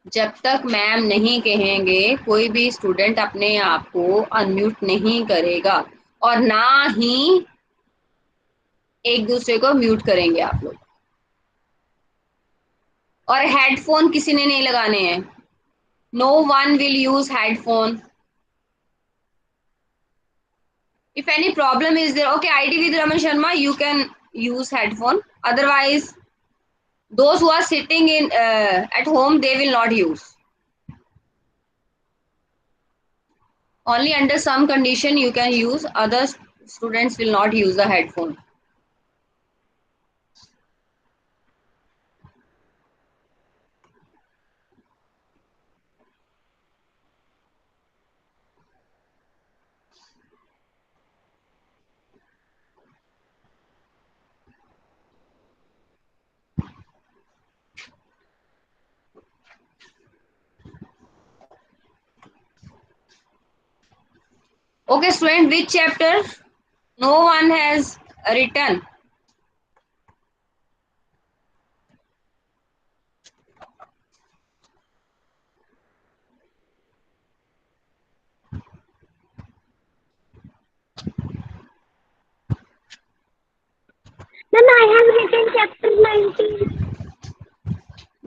जब तक मैम नहीं कहेंगे कोई भी स्टूडेंट अपने आप को अनम्यूट नहीं करेगा और ना ही एक दूसरे को म्यूट करेंगे आप लोग। और हेडफोन किसी ने नहीं लगाने हैं। No one will use headphone. If any problem is there, okay, ID with Raman Sharma, you can use headphone. Otherwise, those who are sitting in at home, they will not use. Only under some condition you can use. Other students will not use the headphone. Okay, student, which chapter? No one has written. Ma'am, I have written chapter 19.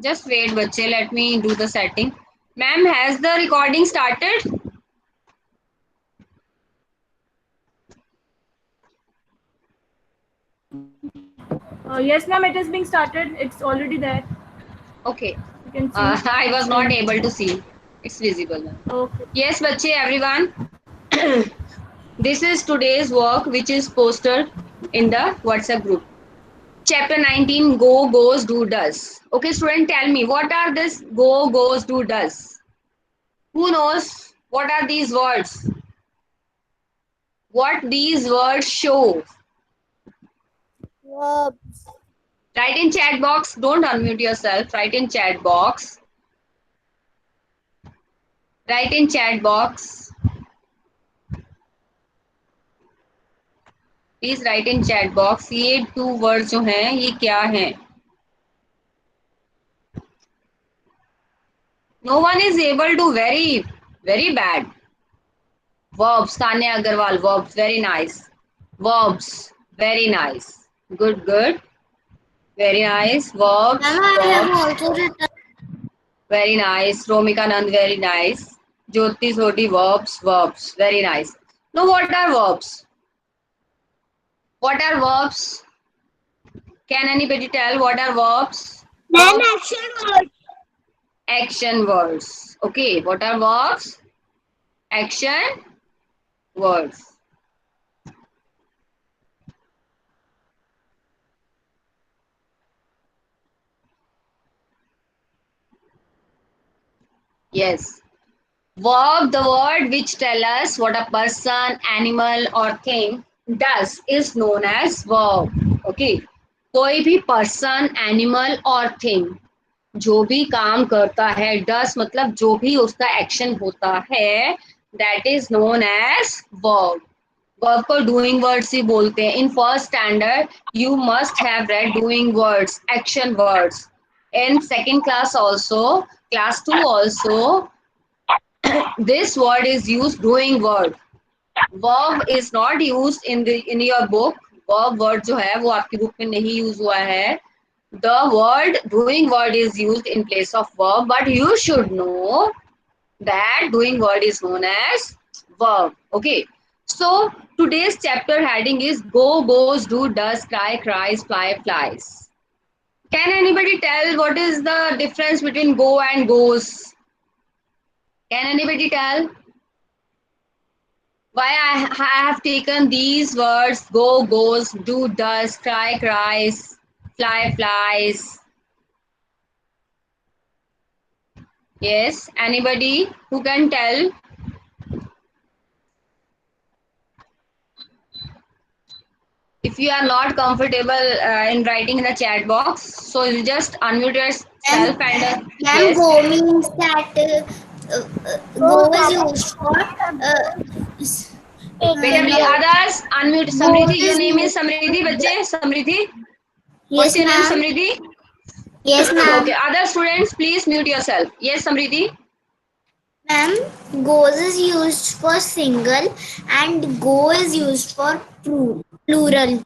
Just wait, bache. Let me do the setting. Ma'am, has the recording started? Yes, ma'am, it is being started. It's already there. Okay. You can see. I was not able to see. It's visible now. Okay. Yes, bache, everyone. This is today's work which is posted in the WhatsApp group. Chapter 19, go, goes, do, does. Okay, student, tell me, what are this go, goes, do, does? Who knows what are these words? What these words show? Verbs. Write in chat box. Don't unmute yourself. Write in chat box. Write in chat box. Please write in chat box. ये two words जो हैं ये क्या हैं? No one is able to. Very bad. Verbs. Tanya Agarwal. Verbs. Very nice. Verbs. Very nice. Good. Very nice. Verbs. Ma'am, I have Verbs. also written. Very nice. Romika Nand. Very nice. Jyoti Sodi. Verbs. Very nice. Now what are verbs? What are verbs? Can anybody tell what are verbs? Ma'am, action words. Action words. Okay. What are verbs? Action words. Yes. Verb, the word which tell us what a person, animal or thing does is known as verb. Okay. कोई भी person, animal और thing जो भी काम करता है does मतलब जो भी उसका action होता है that is known as verb. Verb को doing words ही बोलते हैं. In first standard you must have read doing words, action words. In second class also, class 2 also, this word is used, doing word. Verb is not used in your book. Verb word जो है वो आपकी book में नहीं use हुआ है. The word doing word is used in place of verb, but you should know that doing word is known as verb. Okay. So today's chapter heading is go, goes, do, does, cry, cries, fly, flies. Can anybody tell what is the difference between go and goes? Can anybody tell? Why I have taken these words go, goes, do, does, cry, cries, fly, flies. Yes, anybody who can tell? If you are not comfortable in writing in the chat box, so you just unmute yourself and Ma'am, yes. go means that go is used for. Wait, others unmute. Go Samriddhi, your is name is used Samriddhi, for. bache. Samriddhi. What's Yes, your name, ma'am. Samriddhi? Yes, Okay, ma'am. other students, please mute yourself. Yes, Samriti. Ma'am, goes is used for single and go is used for plural.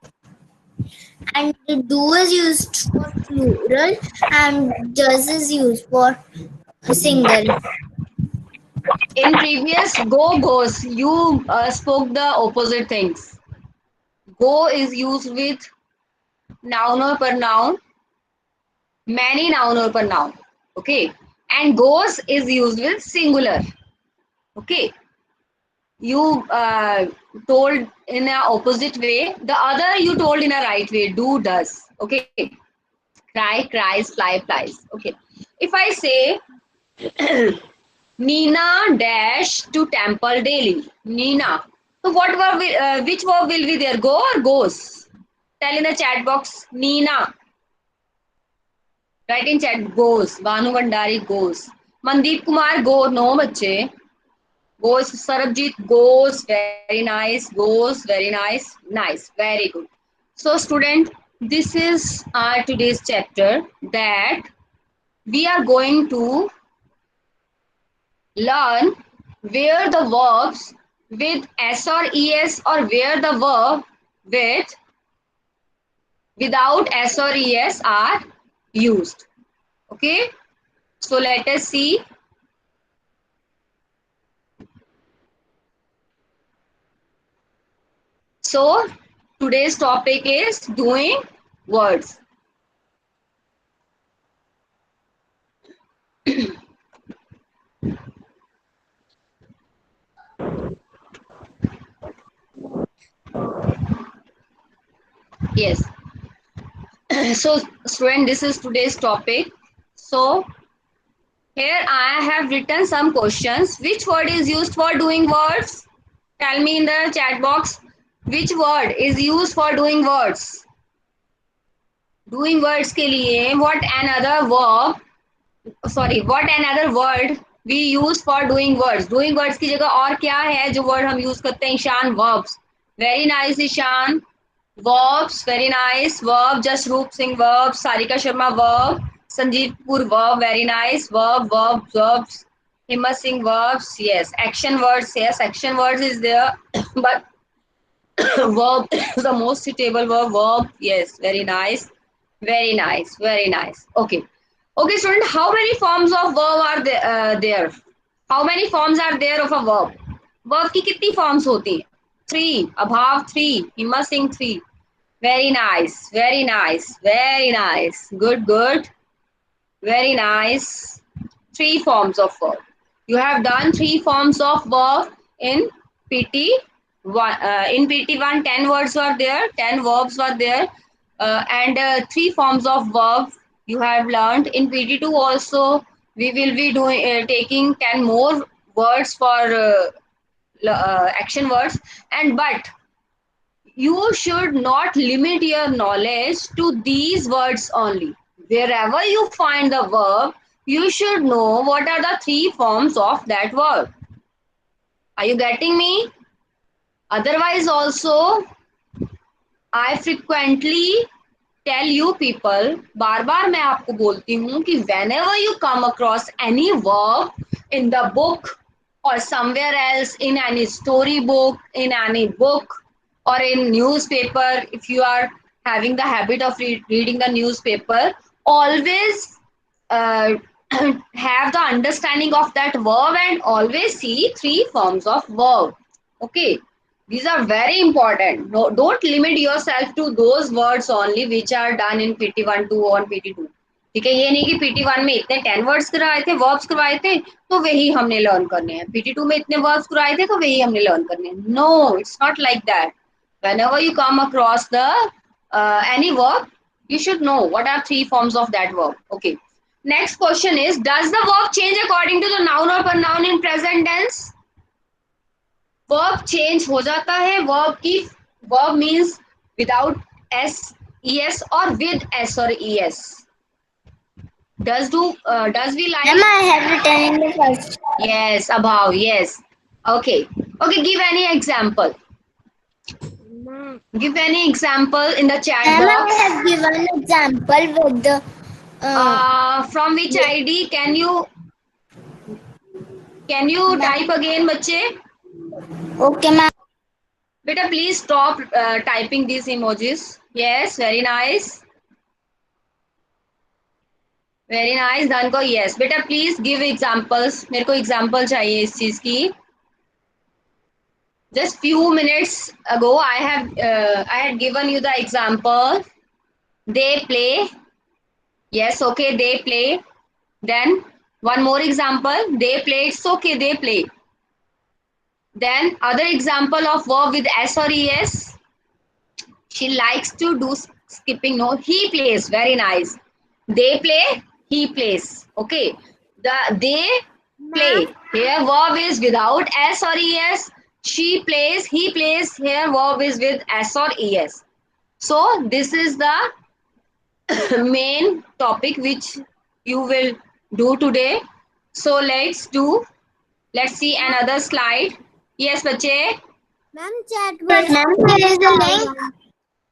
And do is used for plural and does is used for single. In previous go goes, you spoke the opposite things. Go is used with noun or pronoun, many noun or pronoun. Okay, and goes is used with singular. Okay, you told in a opposite way. The other you told in a right way. Do, does. Okay, cry, cries, fly, flies. Okay, if I say Nina dash to temple daily. Nina. So what verb? Which verb will be there? Go or goes? Tell in the chat box. Nina. Write in chat goes. Banu Bandari goes. Mandeep Kumar go. No bachche. Goes. Sarabjit goes. Very nice. Goes. Very nice. Nice. Very good. So student, this is our today's chapter that we are going to learn where the verbs with s or es or where the verb with without s or es are used. Okay, so let us see. So today's topic is doing words. Yes. So student, this is today's topic. So here I have written some questions. Which word is used for doing words? Tell me in the chat box. Which word is used for doing words? Doing words के लिए what another verb, sorry, what another word we use for doing words? Doing words की जगह और क्या है जो word हम use करते हैं? Ishan, verbs. Very nice Ishan. Verbs, very nice. Verb, Jasroop Singh verb, Sarika Sharma verb, Sanjeev Kapoor verb, very nice. Verb, verbs. Himmat Singh verbs, yes. Action words, yes. Action words is there, but verb the most suitable verb, yes. Very nice, very nice, very nice. Okay, okay student, how many forms of verb are there? How many forms are there of a verb की कितनी forms होती हैं? 3. Abhav 3, Himmat Singh 3. Very nice, very nice, very nice. Good, good. Very nice. 3 forms of verb. You have done 3 forms of verb in PT. In PT1, 10 words were there, 10 verbs were there, and 3 forms of verb you have learned. In PT2 also, we will be doing taking 10 more words for action words. And but you should not limit your knowledge to these words only. Wherever you find the verb, you should know what are the 3 forms of that verb. Are you getting me? Otherwise also, I frequently tell you people, बार बार मैं आपको बोलती हूँ कि whenever you come across any verb in the book or somewhere else, in any storybook, in any book, or in newspaper, if you are having the habit of reading the newspaper, always uh, have the understanding of that verb and always see 3 forms of verb. Okay, these are very important. No, don't limit yourself to those words only which are done in PT1 2 और PT2. ठीक है, ये नहीं कि PT1 में इतने 10 words करवाए थे, वर्ब्स करवाए थे, तो वही हमने लर्न करने हैं. PT2 में इतने वर्ब्स करवाए थे, तो वही हमने लर्न करने हैं. No, it's not like that. Whenever you come across the any verb, you should know what are 3 forms of that verb. Okay. Next question is, does the verb change according to the noun or pronoun in present tense? Verb change हो जाता है. Verb means without s, es or with s or es. Does we like? Ma'am, I have written in the first. Yes, above. Yes. Okay. Okay. Give any example. Give any example in the chat Ma'am, I box. have given example with the From which ID can you Ma'am. type again, बच्चे? Okay, ma'am. Beta, please stop typing these emojis. Yes, very nice. Very nice. धन को yes. बेटा please give examples. मेरे को example चाहिए इस चीज की. Just few minutes ago, I had given you the example. They play. Yes, okay, they play. Then one more example. They play. It's okay, they play. Then other example of verb with S or ES. She likes to do skipping. No, he plays. Very nice. They play. He plays. Okay. They play. Here verb is without S or ES. She plays. He plays. Here verb is with S or ES. So this is the main topic which you will do today. So let's see another slide. Yes, bache. Ma'am, chat box. Ma'am, there is a link.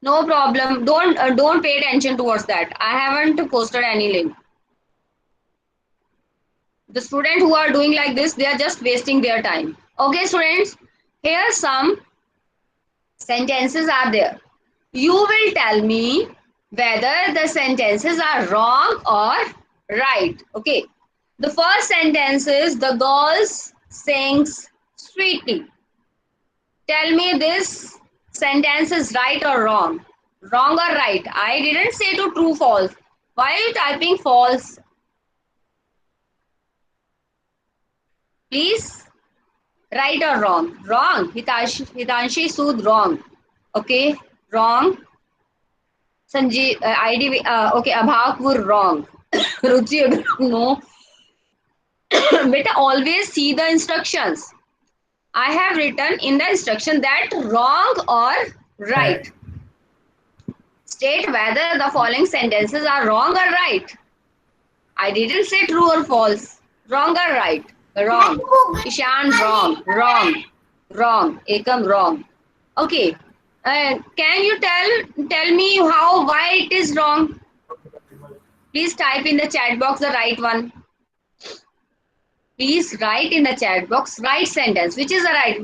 No problem. Don't pay attention towards that. I haven't posted any link. The students who are doing like this, they are just wasting their time. Okay, students. Here some sentences are there. You will tell me whether the sentences are wrong or right. Okay. The first sentence is the girls sings sweetly. Tell me this sentence is right or wrong. Wrong or right? I didn't say to true false. Why are you typing false? Please. Right or wrong? Wrong. Hitanshi Sood wrong. Okay. Wrong. Sanjeev ID okay. Abhakpur wrong. Ruchi no. Beta always see the instructions. I have written in the instruction that wrong or right. State whether the following sentences are wrong or right. I didn't say true or false. Wrong or right? Wrong. Ishan wrong. Wrong. Wrong. Ekam wrong. Okay. Can you tell me why it is wrong? Please type in the chat box the right one. Please write in the chat box right sentence. Which is the right?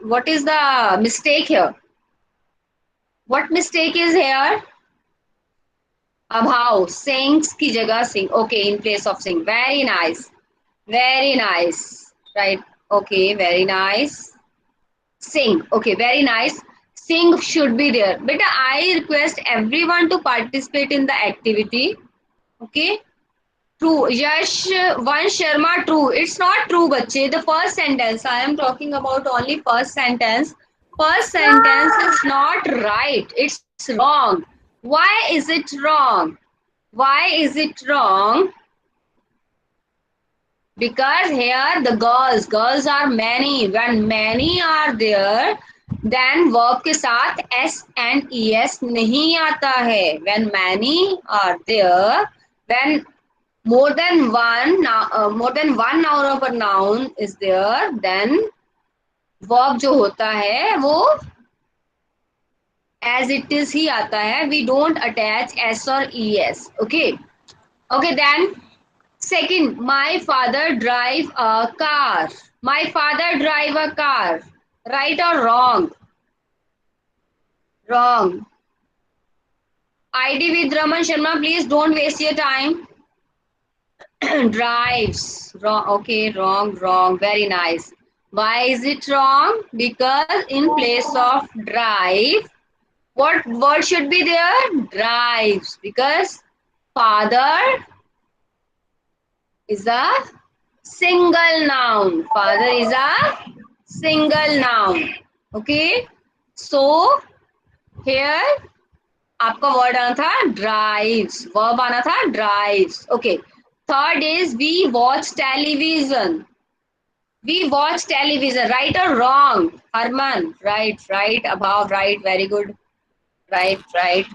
What is the mistake here? What mistake is here? Abhav, sings ki jagah sing. Okay, in place of sing. Very nice. Very nice. Right. Okay, very nice. Sing. Okay, very nice. Sing should be there. Beta, I request everyone to participate in the activity. Okay. True. Yash Vansh Sharma, true. It's not true, bache. The first sentence. I am talking about only first sentence. First sentence is not right. It's wrong. Why is it wrong? Why is it wrong? Because here the girls are many. When many are there, then verb के साथ s and es नहीं आता है. When many are there, when more than one noun of a noun is there, then verb जो होता है वो as it is ही आता है. We don't attach s or es. Okay. Okay, then second, my father drive a car. My father drive a car. Right or wrong? Wrong. ID with Raman Sharma, please don't waste your time. Drives. Wrong. Okay, wrong. Very nice. Why is it wrong? Because in place of drive, what word should be there? Drives. Because father is a single noun. Father is a single noun. Okay. So here आपका word आना था drives. Verb आना था drives. Okay. Third is we watch television. We watch television. Right or wrong? Harman. Right. Abhav. Right. Very good. Right.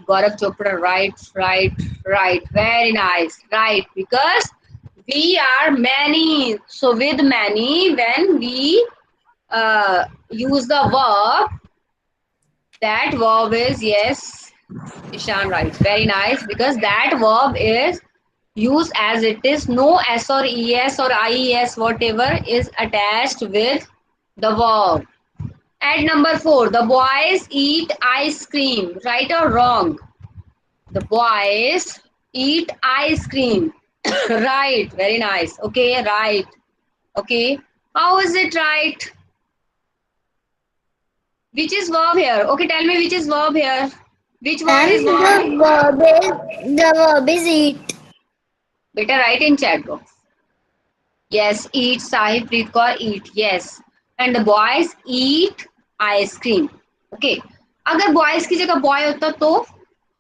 Gaurav Chopra. Right. Very nice. Right. Because we are many. So with many, when we use the verb, that verb is yes. Ishan writes. Very nice. Because that verb is used as it is. No S or ES or IES, whatever is attached with the verb. At number 4, the boys eat ice cream. Right or wrong? The boys eat ice cream. Right. Very nice. Okay, right. Okay. How is it right? Which is verb here? Okay, tell me which is verb here. Which word Ma'am, is verb? the verb is eat. Better write in chat box. Yes, eat. Sahib Preet Kaur eat. Yes. And the boys eat ice cream. Okay. अगर boys की जगह boy होता तो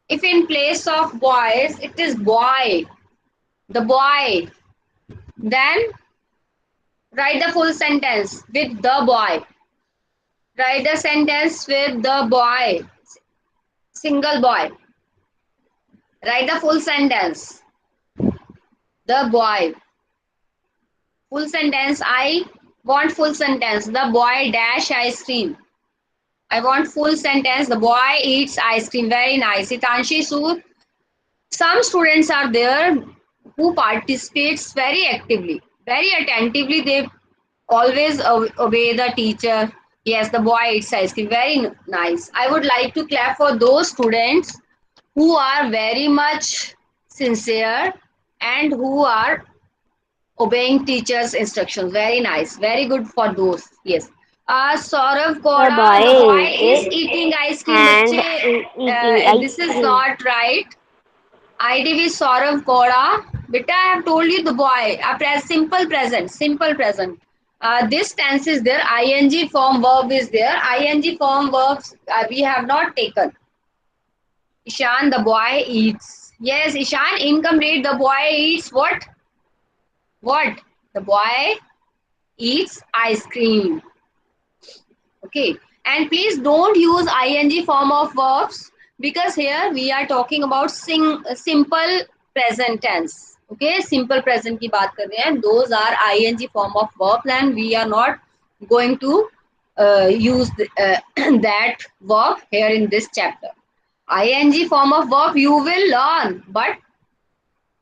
if in place of boys it is boy, the boy, then write the full sentence with the boy. Write the sentence with the boy, single boy. Write the full sentence. The boy. Full sentence. I want full sentence. The boy dash ice cream. I want full sentence. The boy eats ice cream. Very nice. Hitanshi Sood. Some students are there who participates very actively, very attentively. They always obey the teacher. Yes, the boy eats ice cream. Very nice. I would like to clap for those students who are very much sincere and who are obeying teachers' instructions. Very nice. Very good for those. Yes. Saurav The Koda, the boy boy is is eating ice cream. and Bache, eating ice this is cream. not right. IDV Saurav Koda. Beta, I have told you the boy. Simple present. Simple present. This tense is there. ING form verb is there. ING form verbs we have not taken. Ishan, the boy eats. Yes, Ishan, incomplete. The boy eats what? What? The boy eats ice cream. Okay. And please don't use ing form of verbs because here we are talking about simple present tense. Okay. Simple present की बात कर रहे हैं. Those are ing form of verbs and we are not going to use that verb here in this chapter. Ing form of verb you will learn, but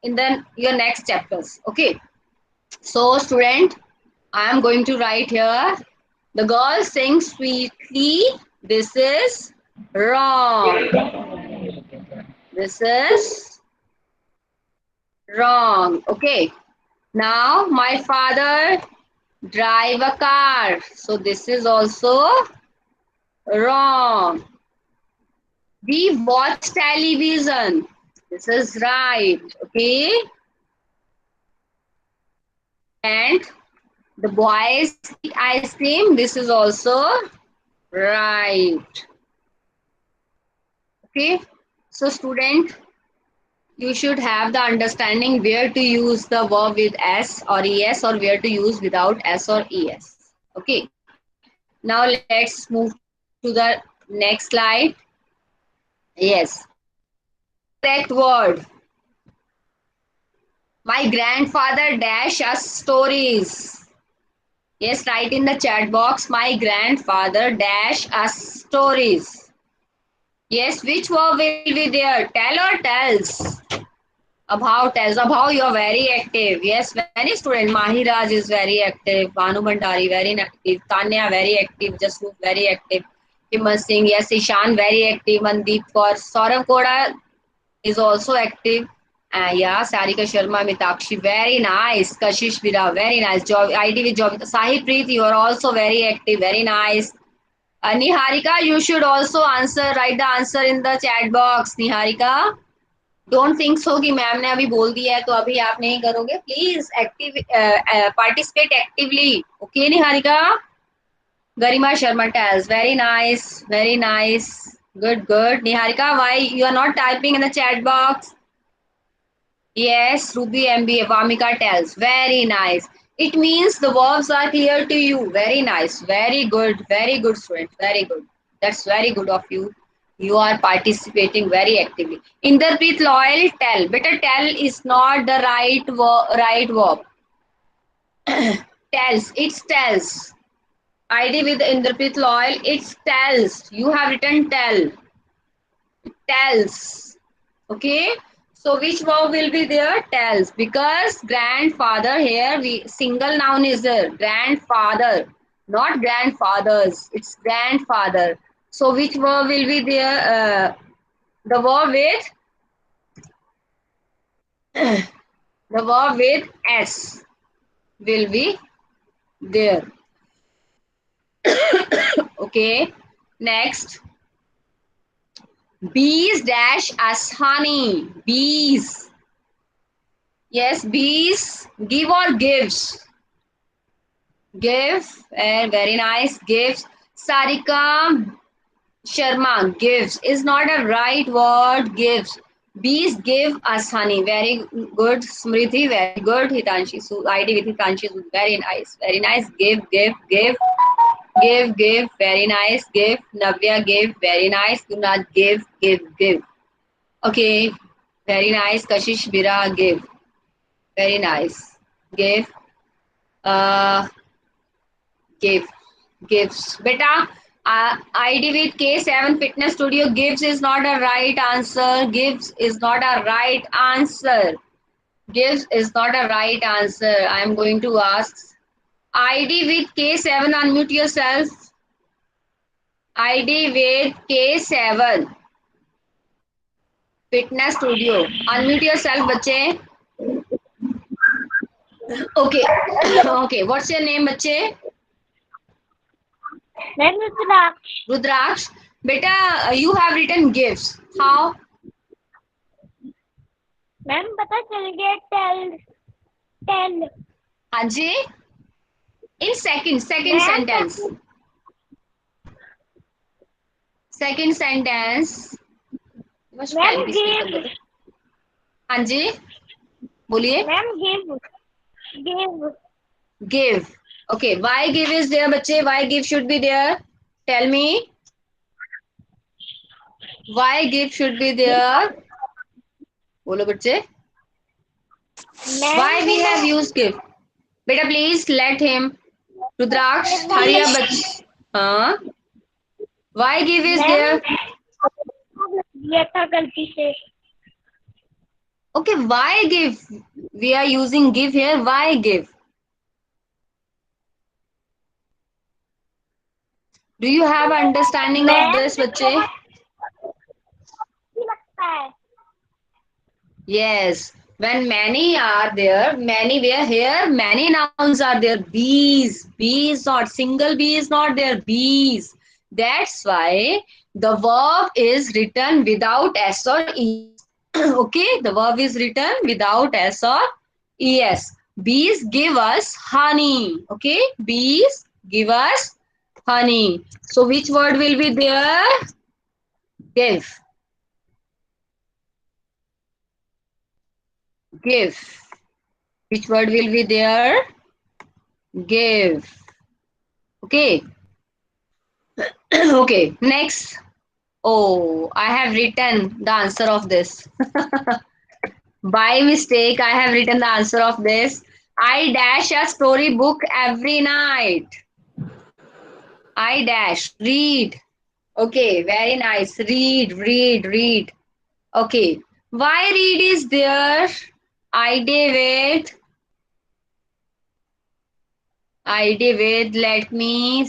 in your next chapters. Okay. So student, I am going to write here. The girl sings sweetly. This is wrong. This is wrong. Okay. Now my father drive a car. So this is also wrong. We watch television. This is right. Okay. And the boys eat ice cream. This is also right. Okay. So student, you should have the understanding where to use the verb with S or ES or where to use without S or ES. Okay. Now let's move to the next slide. Yes. Correct word. My grandfather dash us stories. Yes, write in the chat box. My grandfather dash us stories. Yes, which verb will be there? Tell or tells? Abhav tells. Abhav, you are very active. Yes, many students. Mahiraj is very active. Banu Bhandari, very active. Tanya, very active. Jasroop, very active. Himmat Singh, yes. Ishan, very active. Mandeep Kaur. Saurav Koda is also active. Yeah, Sarika Sharma, Mitakshi, very nice. Kashish Vira, very nice. ID with Job. Sahib Preet, you are also very active. Very nice. Niharika, you should also write the answer in the chat box. Niharika. Don't think so कि ma'am ने अभी बोल दिया है तो अभी आप नहीं करोगे. Please active participate actively. Okay Niharika. Garima Sharma tells. Very nice. Good. Niharika, why you are not typing in the chat box? Yes, Ruby MBA. Vamika tells. Very nice. It means the verbs are clear to you. Very nice. Very good student. Very good. That's very good of you. You are participating very actively. Inderpreet Loyal, tell. Better tell is not the right verb. Tells. It's tells. ID with Inderpreet Loyal. It's tells. You have written tell. tells. Okay. So which verb will be there? Tells. Because grandfather here, we single noun is there. Grandfather, not grandfathers. It's grandfather. So which verb will be there? The verb with the verb with s will be there. Okay. Next, bees dash us honey. Bees. Yes, bees give or gives. Give, and very nice. Gives. Sarika Sharma, gives is not a right word. Gives. Bees give us honey. Very good. Smriti, very good. Hitanshi, so ID with Hitanshi, very nice. Very nice. Give, give, give. Give, give. Very nice. Give. Navya, give. Very nice. Gunat, give, give, give. Okay. Very nice. Kashish Bira, give. Very nice. Give. Uh, give. Gives. Beta, ID with K7 Fitness Studio, gives is not a right answer. Gives is not a right answer. Gives is not a right answer. I am going to ask. ID with K7, unmute yourself. ID with K7 Fitness Studio. Unmute yourself, bache. Okay. Okay. What's your name, bache? Ma'am, Rudraksh. Rudraksh. Beta, you have written gives. How? Ma'am, पता चल गया tell. हाँ जी. In second Ma'am, sentence. Second sentence. बस Ma'am, time speed कर give. लेते. हाँ जी. बोलिए. Ma'am, give. Give. Okay. Why give is there, बच्चे? Why give should be there? Tell me. Why give should be there? बोलो बच्चे. Ma'am, Why we have used give? बेटा please let him. Rudraksh, hurry up बच्चे. हाँ. Why give is there? दिया था गलती से. Okay. Why give? We are using give here. Why give? Do you have understanding of this, बच्चे? लगता है. Yes. When many are there, many were here, many nouns are there. Bees. Bees not. Single bee is not there. Bees. That's why the verb is written without S or ES. Okay. The verb is written without S or ES. Bees give us honey. Okay. Bees give us honey. So which word will be there? Give. Give. Which word will be there? Give. Okay. Okay. Next. Oh, I have written the answer of this. By mistake, I have written the answer of this. I dash a storybook every night. I dash. Read. Okay. Very nice. Read, read, read. Okay. Why read is there? ID with, let me.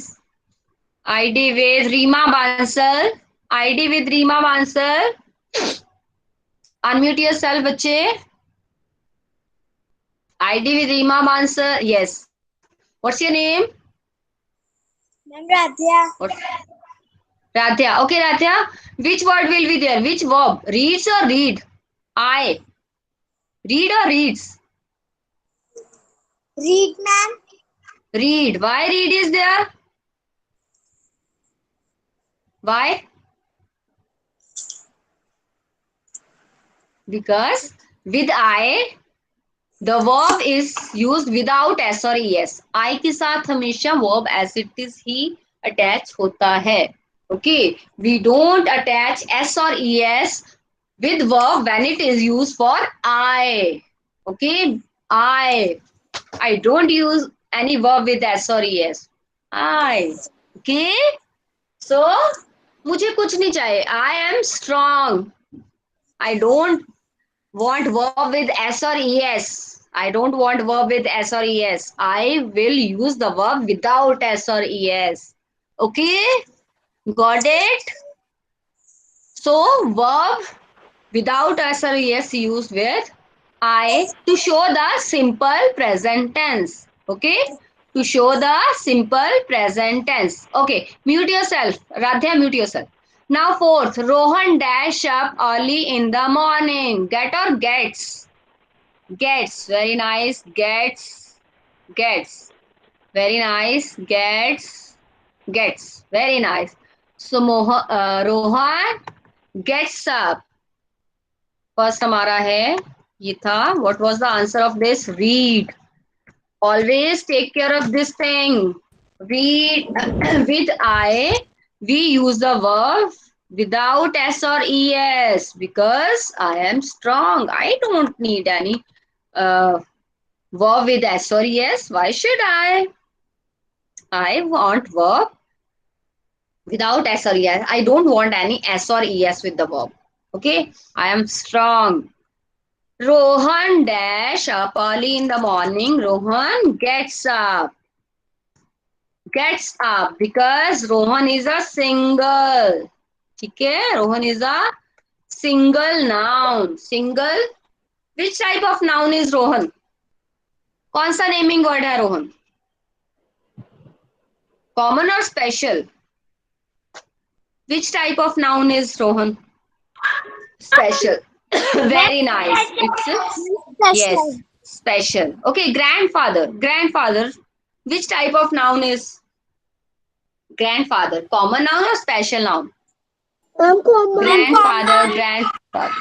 ID with Rima Bansal. ID with Rima Bansal. Unmute yourself, बच्चे. ID with Rima Bansal. Yes. What's your name? Ma'am, Radhya. Radhya. Okay, Radhya. Which word will be there? Which verb? Reads or read? I. Read or reads? Read, ma'am. Read. Why read is there? Why? Because with I, the verb is used without S or ES. I के साथ हमेशा verb as it is he attach होता है. Okay, we don't attach S or ES with verb when it is used for I. Okay, I don't use any verb with S or ES. I. Okay, so मुझे कुछ नहीं चाहिए. I am strong. I don't want verb with s or es. I don't want verb with s or es. I will use the verb without s or es. Okay, got it? So verb without s or es used with I to show the simple present tense. Okay, to show the simple present tense. Okay, mute yourself. Radhya, mute yourself. Now fourth, Rohan dash up early in the morning. Get or gets? Gets. Very nice. Gets. Gets. Very nice. Gets. Gets. Very nice. So Rohan gets up. First हमारा है ये था. What was the answer of this? Read. Always take care of this thing. Read with I we use the verb without s or es because I am strong. I don't need any verb with s or es. Why should I want verb without s or es. I don't want any s or es with the verb. Okay, I am strong. Rohan dash up early in the morning. Rohan gets up. Gets up because Rohan is a single. ठीक है? Rohan is a single noun. Single. Which type of noun is Rohan? कौन सा naming word है Rohan? Common और special? Which type of noun is Rohan? Special. Very nice. It's yes, special. Okay, grandfather. Grandfather. Which type of noun is grandfather? Common noun or special noun? Grandfather, grandfather.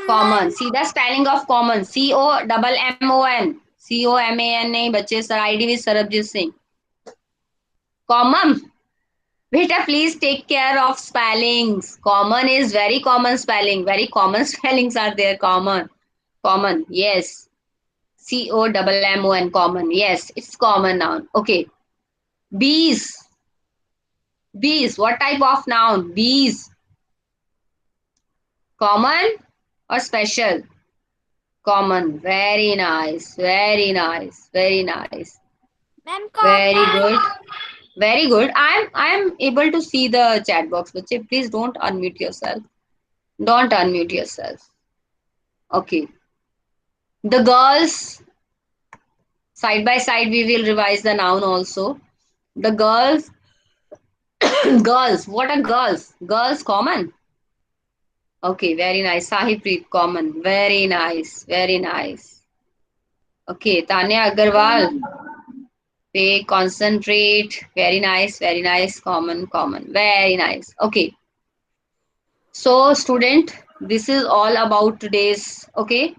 Common. See the spelling of common. COMMON. COMAN नहीं बच्चे. Sir ID with Sarabjit Singh. Common. Beta, please take care of spellings. Common is very common spelling. Very common spellings are there. Common. Common. Yes. COMMON. Common. Yes, it's common noun. Okay. Bees. Bees. What type of noun? Bees. Common or special? Common. Very nice. Very nice. Very nice. Very good. Very good. I am able to see the chat box. But please don't unmute yourself. Don't unmute yourself. Okay. The girls. Side by side, we will revise the noun also. The girls. Girls. What are girls? Girls common. Okay, very nice. Sahibpreet common. Very nice. Very nice. Okay, Tanya Agarwal. Pay, concentrate. Very nice. Very nice. Common, common. Very nice. Okay. So, student, this is all about today's. Okay.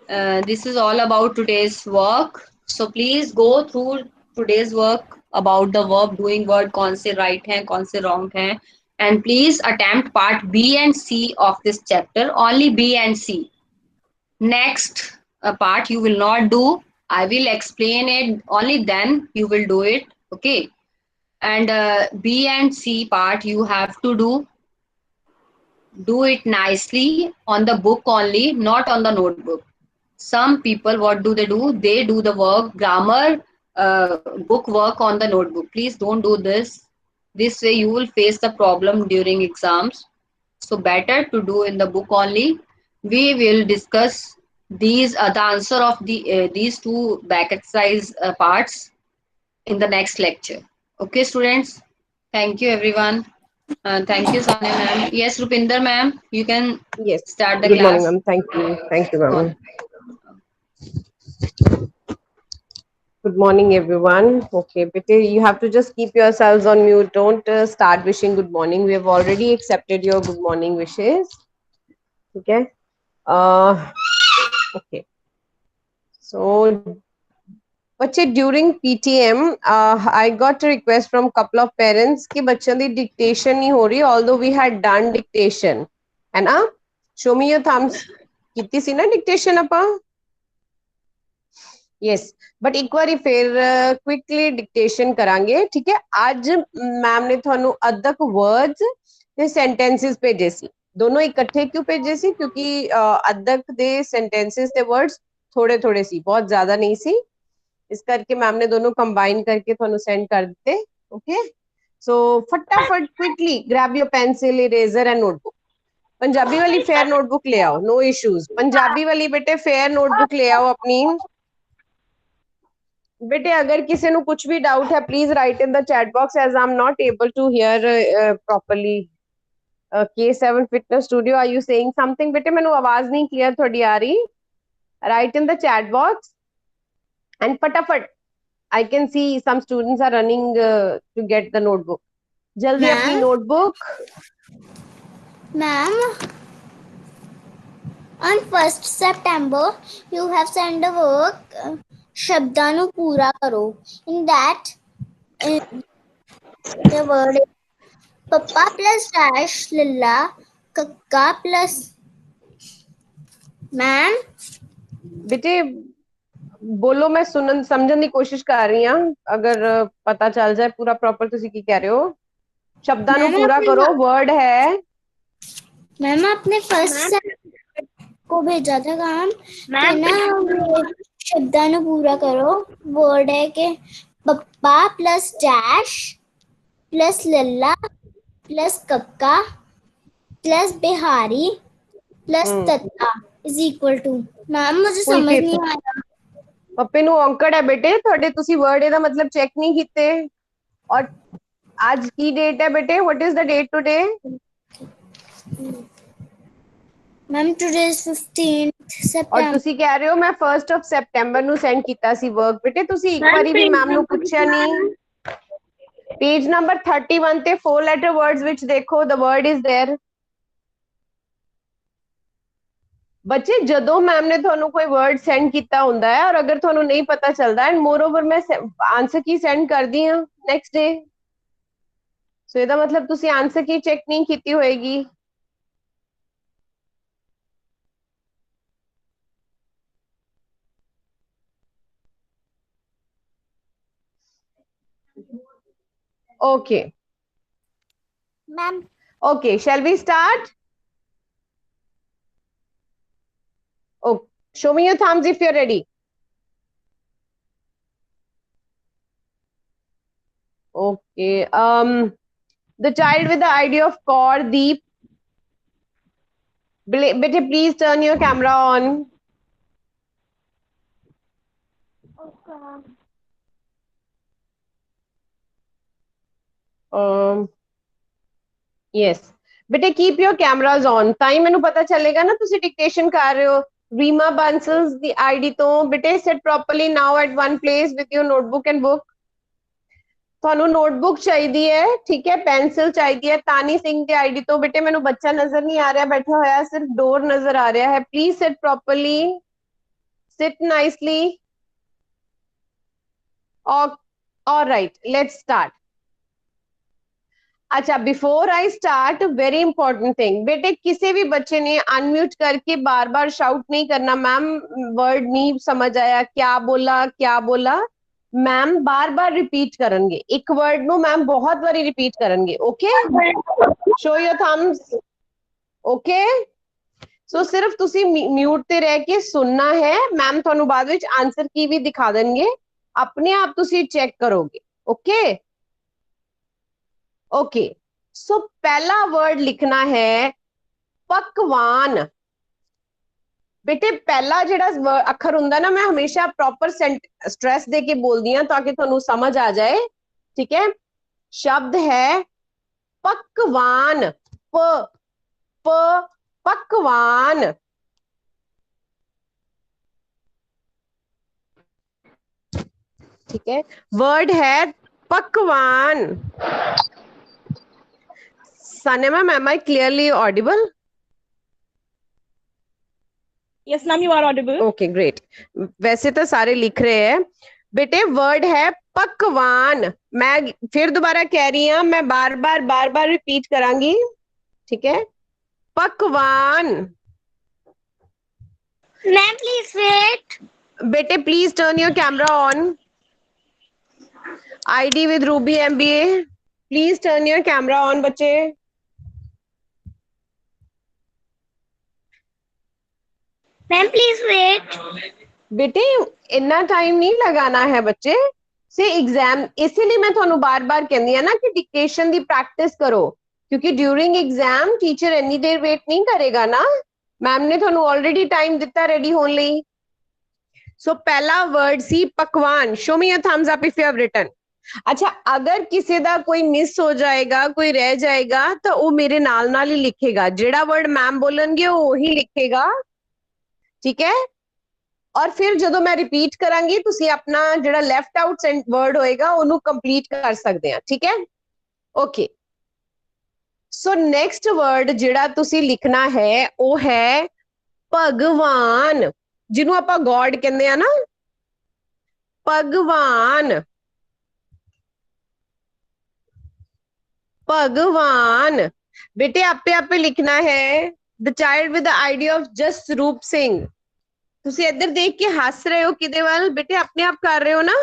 This is all about today's work. So, please go through today's work about the verb doing word कौन से right हैं कौन से wrong हैं, and please attempt part B and C of this chapter. Only B and C. Next part you will not do. I will explain it. Only then you will do it. Okay. And B and C part you have to do it nicely on the book only, not on the notebook. Some people, what do? They do the work, grammar, book work on the notebook. Please don't do this. This way you will face the problem during exams. So better to do in the book only. We will discuss these the answer of these two back exercise parts in the next lecture. Okay, students. Thank you, everyone. Thank you, Sonia ma'am. Yes, Rupinder ma'am, you can Yes. start the Good morning, class. ma'am. Thank you. Thank you, Go on. ma'am. Good morning, everyone. Okay, but you have to just keep yourselves on mute. Don't start wishing good morning. We have already accepted your good morning wishes. Okay. Okay. So, बच्चे during PTM, I got a request from couple of parents कि बच्चों दी dictation नहीं हो रही, although we had done dictation, है ना? Show me your thumbs. कितनी सी ना dictation अपा? यस, बट एक बार फिर क्विकली डिक्टेशन करांगे, ठीक है। आज मैम ने ਤੁਹਾਨੂੰ अद्धक वर्ड्स ਤੇ sentences ਭੇਜੇ ਸੀ, दोनों इकट्ठे क्यों भेजे सी, क्योंकि अद्धक ਦੇ sentences ਤੇ words थोड़े थोड़े सी, बहुत ज्यादा नहीं सी, इस करके मैम ने दोनों कंबाइन करके ਤੁਹਾਨੂੰ सेंड कर दिते। ओके, सो फटाफट quickly grab your pencil, eraser and notebook. Punjabi वाली फेयर नोटबुक ले आओ, नो इश्यूज। पंजाबी वाली बेटे फेयर नोटबुक ले आओ अपनी। बेटे अगर किसी को कुछ भी डाउट है please write in the chat box, as I am not able to hear properly. K7 fitness studio, are you saying something? बेटे मैंने आवाज नहीं क्लियर थोड़ी आ रही। Write in the chat box and फटाफट, I can see some students are running to get the notebook. जल्दी अपनी notebook. Ma'am, on 1st September you have sent a work, शब्दां ਨੂੰ ਪੂਰਾ ਕਰੋ। In that the word is papa plus dash lilla kakka plus। Ma'am बेटे बोलो, मैं सुनन समझन की कोशिश कर रही हूँ, अगर पता चल जाए पूरा प्रॉपर ਤੁਸੀਂ ਕੀ ਕਹਿ ਰਹੇ ਹੋ। शब्दां ਨੂੰ पूरा करो, वर्ड है। मैम आपने फर्स्ट को भेजा था काम, तो ना शब्दां ਨੂੰ पूरा करो। वर्ड है कि पप्पा प्लस डैश प्लस लल्ला प्लस कक्का प्लस बिहारी प्लस तत्ता इज इक्वल टू। मैम मुझे समझ नहीं आया। पप्पे ਨੂੰ ਔਂਕੜ ਹੈ बेटे ਤੁਹਾਡੇ, ਤੁਸੀਂ वर्ड ਇਹਦਾ मतलब चेक नहीं ਕੀਤੇ। और आज की डेट है बेटे, what is the date today? Ma'am today is 15th और September। ਤੁਸੀਂ ਕਹਿ ਰਹੇ ਹੋ ਮੈਂ 1st of September ਨੂੰ ਸੈਂਡ ਕੀਤਾ ਸੀ ਵਰਕ। बेटे ਤੁਸੀਂ ਇੱਕ ਵਾਰੀ ਵੀ ਮੈਮ ਨੂੰ ਪੁੱਛਿਆ ਨਹੀਂ। पेज नंबर 31 ਤੇ 4 letter words ਵਿੱਚ ਦੇਖੋ, the word is there। ਬੱਚੇ ਜਦੋਂ ਮੈਮ ਨੇ ਤੁਹਾਨੂੰ ਕੋਈ ਵਰਡ ਸੈਂਡ ਕੀਤਾ ਹੁੰਦਾ ਹੈ, ਔਰ ਅਗਰ ਤੁਹਾਨੂੰ ਨਹੀਂ ਪਤਾ ਚੱਲਦਾ, ਐਂਡ ਮੋਰ ਓਵਰ ਮੈਂ ਆਨਸਰ ਕੀ ਸੈਂਡ ਕਰਦੀ ਹਾਂ ਨੈਕਸਟ ਡੇ, ਸੋ ਇਹਦਾ ਮਤਲਬ ਤੁਸੀਂ ਆਨਸਰ ਕੀ ਚੈੱਕ ਨਹੀਂ ਕੀਤੀ ਹੋਏਗੀ। Okay. Ma'am. Okay, shall we start? Oh, show me your thumbs if you're ready. Okay. The child with the ID of Kaur Deep. Bete, please turn your camera on. Yes. बेटे keep your cameras on, ताई मैनू पता चलेगा ना तुसी dictation कर रहे हो। रीमा बांसल्स दी आईडी तो बेटे sit properly now at one place with your notebook and book. ਤੁਹਾਨੂੰ ਨੋਟਬੁੱਕ ਚਾਹੀਦੀ ਹੈ, ਠੀਕ ਹੈ, ਪੈਨਸਿਲ ਚਾਹੀਦੀ ਹੈ। ਤਾਨੀ ਸਿੰਘ ਦੀ ਆਈਡੀ ਤੋਂ बेटे ਮੈਨੂੰ ਬੱਚਾ ਨਜ਼ਰ ਨਹੀਂ ਆ ਰਿਹਾ ਬੈਠਾ ਹੋਇਆ, ਸਿਰਫ ਡੋਰ ਨਜ਼ਰ ਆ ਰਿਹਾ ਹੈ। Please sit properly, sit nicely. Alright, let's start. अच्छा, before I start, very important thing बेटे, किसी भी बच्चे ने अनम्यूट करके बार बार शाउट नहीं करना, मैम वर्ड नहीं समझ आया, क्या बोला। मैम बार बार रिपीट करेंगे, एक वर्ड नो मैम बहुत बारी रिपीट करेंगे। Okay, show your thumbs. Okay, so सिर्फ तुसी म्यूट ते रह के सुनना है, मैम थानू बाद विच आंसर की भी दिखा देंगे, अपने आप तुसी चेक करोगे। ओके ओके, सो पहला वर्ड लिखना है पकवान। बेटे पहला जिहड़ा अखर हुंदा ना, मैं हमेशा प्रॉपर स्ट्रेस दे के बोलदी हां ताकि तुहानू समझ आ जाए, ठीक है। शब्द है पकवान, प पकवान। ठीक है, वर्ड है पकवान। Sanem ma'am, am I clearly audible? Yes, ma'am, you are audible. Okay, great. वैसे तो सारे लिख रहे हैं बेटे, वर्ड है पकवान। मैं फिर दोबारा कह रही हूं, मैं बार बार रिपीट करांगी, ठीक है। पकवान। Ma'am please wait. बेटे please turn your camera on. ID with Ruby MBA. Please turn your camera on, बच्चे. Ma'am please wait. बेटे इतना टाइम नहीं लगाना है बच्चे से एग्जाम. इसीलिए मैं ਤੁਹਾਨੂੰ बार-बार ਕਹਿੰਦੀ ਆ ਨਾ ਕਿ डिक्टेशन ਦੀ प्रैक्टिस करो, क्योंकि ड्यूरिंग एग्जाम टीचर इतनी देर वेट नहीं करेगा ना. मैम ने ਤੁਹਾਨੂੰ ऑलरेडी टाइम ਦਿੱਤਾ रेडी होने ਲਈ. सो पहला वर्ड सी पकवान. Show me your thumbs up if you have written. अच्छा, अगर किसी का कोई मिस हो जाएगा, कोई रह जाएगा तो वो मेरे नाल ही लिखेगा. जेड़ा वर्ड मैम बोलेंगे वो ही लिखेगा, ठीक है. और फिर जो मैं रिपीट करांगी तुसी अपना जेड़ा लेफ्ट आउट वर्ड होएगा ओनू कंप्लीट कर सकते हैं, ठीक है. ओके, सो नेक्स्ट वर्ड जेड़ा तुसी लिखना है वो है भगवान, जिन्हों आपां गॉड कहंदे आ ना. भगवान, भगवान. बेटे आपे आपे लिखना है. The child with the idea of just रूप सिंह. तुसी इधर देख के हंस रहे हो किदे वाल? बेटे अपने आप कर रहे हो ना.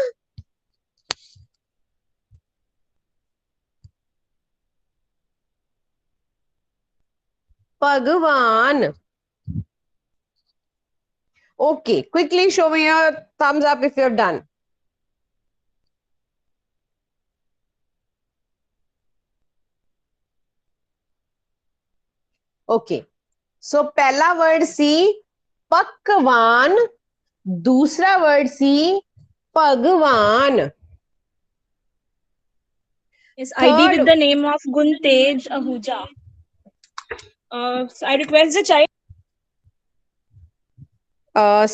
भगवान. Okay, quickly show me your thumbs up if you are done. Okay, so पहला वर्ड सी पकवान, दूसरा वर्ड सी भगवान. Yes, ID with the name of Guntej Ahuja. I request the child.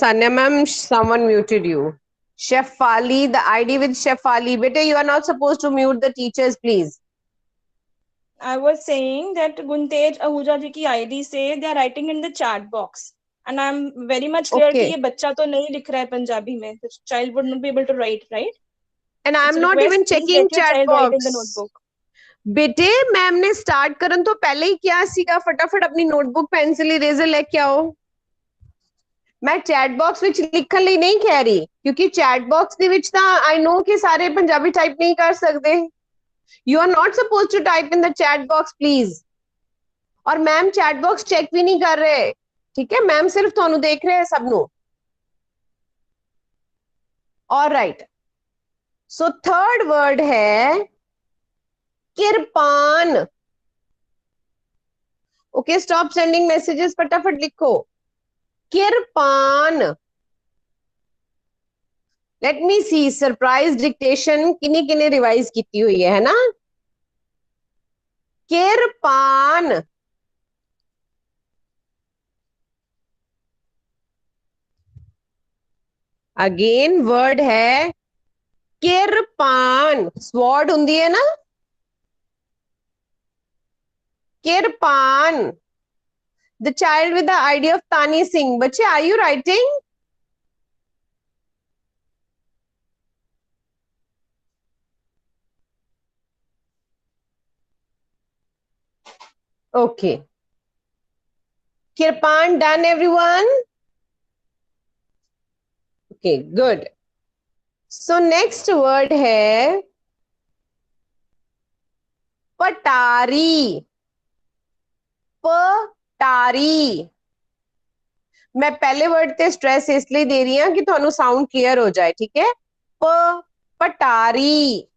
Sanya ma'am, someone muted you. Shefali, the ID with Shefali. Beta, you are not supposed to mute the teachers, please. I was saying that Guntej Ahuja ji की ID से they are writing in the chat box, and I'm very much clear Okay. कि ये बच्चा तो नहीं लिख रहा है पंजाबी में. The child would not be able to write, right? And I'm It's not request, even please checking let your chat child write in the box. notebook. बेटे मैम ने स्टार्ट करन तो पहले ही क्या सीगा, फटाफट अपनी नोटबुक पेंसिल इरेजर लेके आओ. मैं चैट बॉक्स विच लिखण ਲਈ नहीं कह रही, क्योंकि चैट बॉक्स ਦੇ ਵਿੱਚ ਤਾਂ आई नो कि सारे पंजाबी टाइप नहीं कर सकते. You are not suppose to type in the chat box please. और मैम चैट बॉक्स चेक भी नहीं कर रहे, ठीक है. मैम सिर्फ ਤੁਹਾਨੂੰ देख रहे हैं सबनों. ऑलराइट, सो थर्ड वर्ड है kirpan. Okay, stop sending messages, फटाफट लिखो किरपान. लेट मी सी सरप्राइज डिक्टेशन किन्नी किन्नी रिवाइज की हुई है ना. किरपान. अगेन वर्ड है किरपान. स्वॉर्ड हुंदी है ना, kirpan. The child with the idea of Tani Singh. बच्चे are you writing? Okay. Kirpan done everyone? Okay, good. So next word है पटारी. पटारी. मैं पहले वर्ड ते स्ट्रेस इसलिए दे रही हूं कि ਤੁਹਾਨੂੰ साउंड क्लियर हो जाए, ठीक है. पटारी.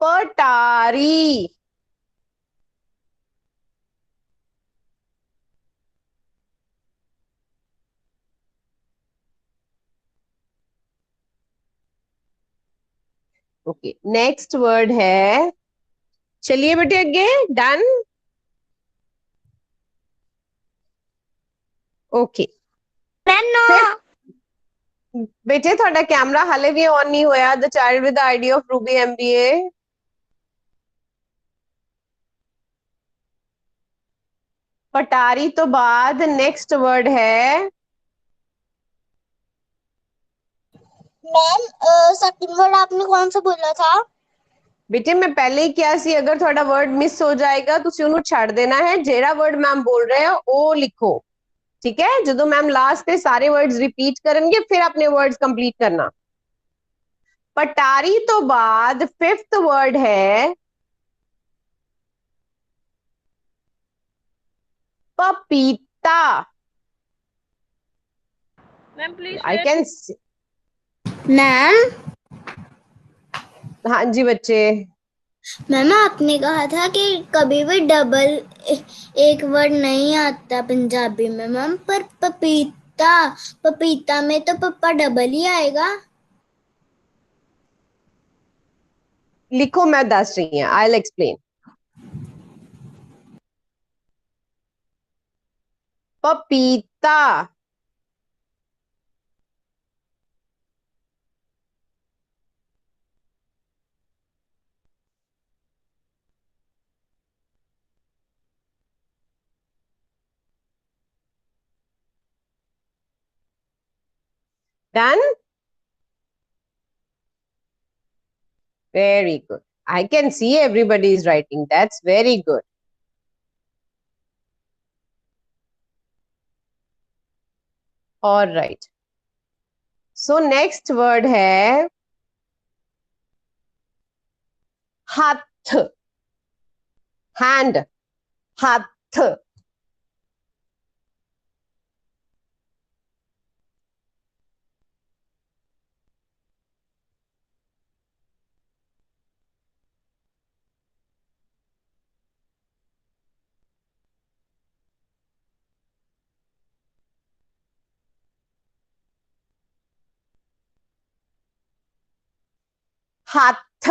पटारी. ओके, नेक्स्ट वर्ड है, चलिए बेटे आगे. डन. Okay ma'am no. बेटे ਤੁਹਾਡਾ कैमरा हाले भी ऑन नहीं होया. The child with the idea of Ruby MBA. पटारी तो बाद नेक्स्ट वर्ड है मैम सेकंड वर्ड आपने कौन सा बोला था? बेटे मैं पहले ही किया सी, अगर थोड़ा वर्ड मिस हो जाएगा तुसी ਉਹਨੂੰ ਛੱਡ देना है, जेड़ा वर्ड मैम बोल रहे हो वो लिखो, ठीक है। ਜਦੋਂ मैम लास्ट पे सारे वर्ड्स रिपीट करेंगे फिर अपने वर्ड्स कंप्लीट करना। पटारी तो बाद फिफ्थ वर्ड है पपीता। Ma'am please I can, ma'am हाँ जी बच्चे। मैम आपने कहा था कि कभी भी डबल एक वर्ड नहीं आता पंजाबी में मैम, पर पपीता, पपीता में तो पप्पा डबल ही आएगा। लिखो, मैं दस रही हूँ, आई विल एक्सप्लेन। पपीता, done, very good. I can see everybody is writing, that's very good. All right, so next word है हाथ, hand, हाथ। हाथ,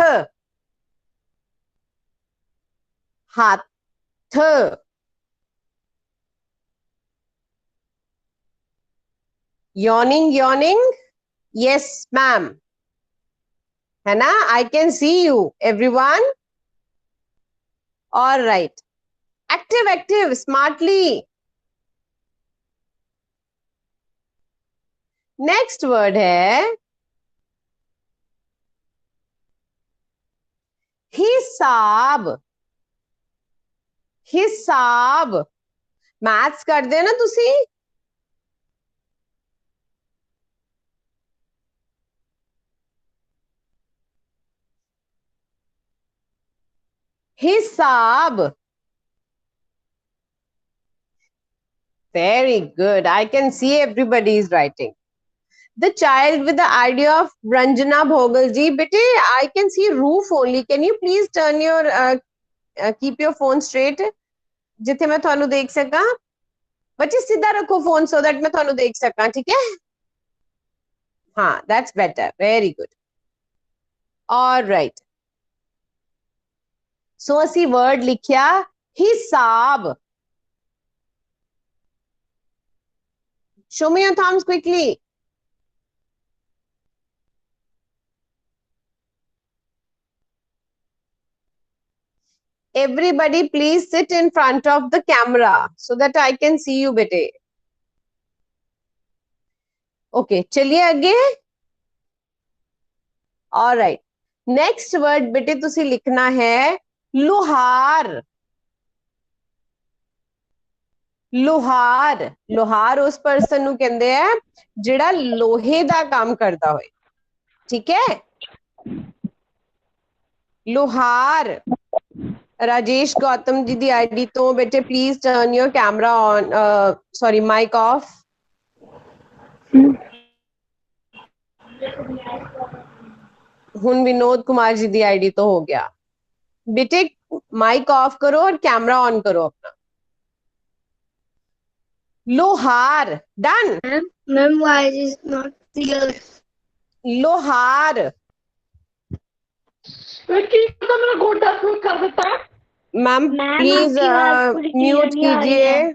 हाथ, yawning, yawning, yes ma'am, है ना? I can see you everyone. All right, active, active, smartly. Next word है हिसाब, हिसाब। मैथ्स कर देना तुसी। हिसाब, very good, I can see everybody is writing. The child with the idea of Ranjana Bhogal ji, bete I can see roof only, can you please turn your keep your phone straight जिथे मैं थानू देख सका। बच्चे सीधा रखो phone so that मैं थानू देख सका, ठीक है? हाँ, that's better, very good. Alright, so असी वर्ड लिखिया हिसाब। Show me your thumbs quickly. Everybody please sit in front of the camera so that I can see you bete. Okay, चलिए आगे। Alright, next word बेटे तुसी लिखना है लुहार। लुहार, लुहार उस पर्सन नु कहंदे है जिहड़ा लोहे दा काम करदा होए, ठीक है? लुहार। राजेश गौतम जी दी आईडी तो बेटे please turn your camera on, sorry mic off. हुन विनोद कुमार जी दी आईडी तो हो गया। बेटे माइक ऑफ करो और कैमरा ऑन करो अपना। लोहार, done. Ma'am why is not clear? लोहार। मेरा गोटा शूट कर देता है। मैम प्लीज म्यूट कीजिए।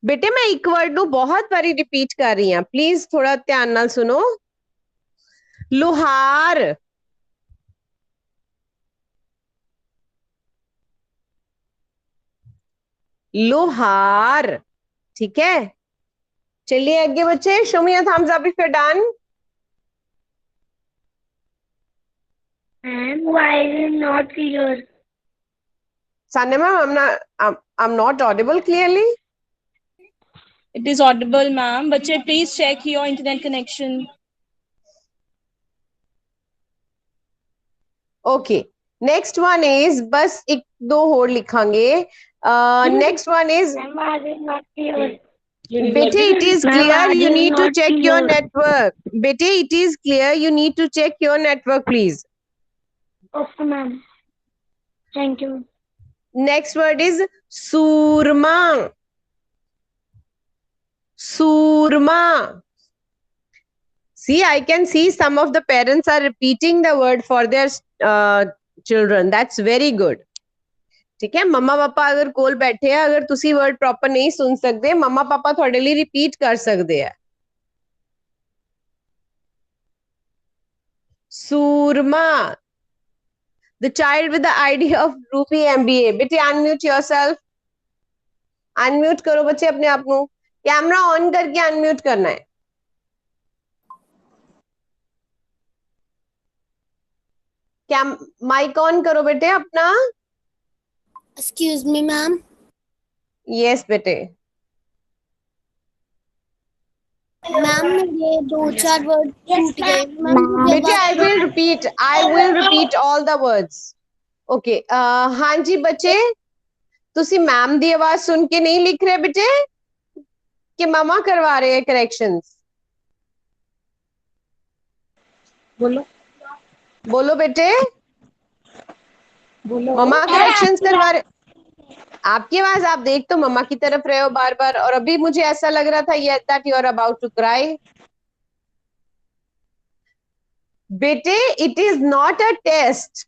बेटे मैं एक वर्ड नु बहुत बारी रिपीट कर रही हूं, प्लीज थोड़ा ध्यान नाल सुनो। लोहार, लोहार, ठीक है? चलिए आगे बच्चे, show me your thumbs up if you are done. And why is it not clear? Sanya ma'am, I'm not audible clearly. It is audible, ma'am. बच्चे please check your internet connection. Okay. Next one is बस एक दो और लिखांगे. Next one is Ma'am, why is it not clear? Bete, it is Ma'am, clear. why is You it need to not check your clear? network. Bete, it is clear. You need to check your network, please. Okay, ma'am. Thank you. Next word is surma. Surma. See, I can see some of the parents are repeating the word for their children. That's very good. ठीक है, मम्मा पापा अगर कोल बैठे हैं, अगर तुसी word proper नहीं सुन सकते, मम्मा पापा थोड़े लिए रिपीट कर सकते हैं. Surma. The child with the idea of Ruby MBA. बेटे unmute yourself. Unmute करो बच्चे अपने आप को. कैमरा ऑन करके अनम्यूट करना है. क्या माइक ऑन करो बेटे अपना. Excuse me, ma'am. यस बेटे. मैम मेरे दो चार वर्ड छूट गए बेटे I will repeat all the words. Okay. हाँ जी बच्चे, तुसी मैम दी आवाज सुन के नहीं लिख रहे बेटे कि मामा करवा रहे हैं करेक्शंस. बोलो बेटे. मम्मा करेक्शंस करवा रहे. आपकी आवाज आप देख तो मम्मा की तरफ रहे हो बार बार, और अभी मुझे ऐसा लग रहा था ये that you are about to cry. बेटे it is not a test.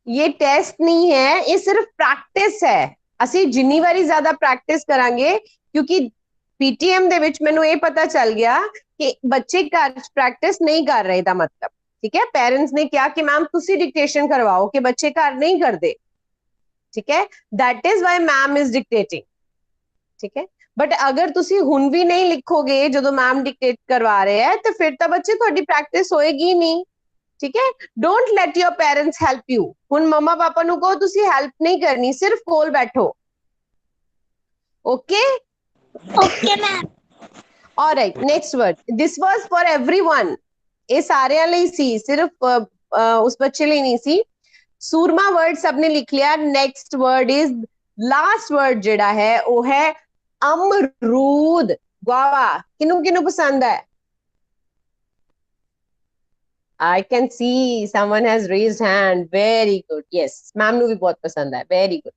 ये टेस्ट नहीं है, ये सिर्फ प्रैक्टिस है. ਅਸੀਂ ਜਿੰਨੀ ਵਾਰੀ ਜ਼ਿਆਦਾ ਪ੍ਰੈਕਟਿਸ ਕਰਾਂਗੇ, ਕਿਉਂਕਿ ਪੀਟੀਐਮ ਦੇ ਵਿੱਚ ਮੈਨੂੰ ਇਹ ਪਤਾ ਚੱਲ ਗਿਆ ਕਿ ਬੱਚੇ ਘਰ ਚ ਪ੍ਰੈਕਟਿਸ ਨਹੀਂ ਕਰ ਰਹੇ ਦਾ ਮਤਲਬ. ठीक है, पेरेंट्स ने क्या कि मैम तुसी डिक्टेशन करवाओ कि बच्चे घर नहीं करते. ठीक है, that is why ma'am is dictating. ठीक है, बट अगर तुसी हुन भी नहीं लिखोगे जो मैम डिक्टेट करवा रहे हैं, तो फिर तो बच्चे थोड़ी प्रैक्टिस होएगी नहीं. ठीक है, don't let your parents help you. हुन मम्मा पापा नु को तुसी हेल्प नहीं करनी, सिर्फ कोल बैठो. Okay okay ma'am. Alright, next word. This was for everyone. ये सारे ਲਈ ਸੀ, सिर्फ उस बच्चे ਲਈ नहीं सी. सूरमा वर्ड सबने लिख लिया. Next word is last word जेड़ा है वो है अमरूद. गुआवा किनु किनु पसंद है? I can see someone has raised hand. Very good. Yes, ma'am नु भी बहुत पसंद है. Very good.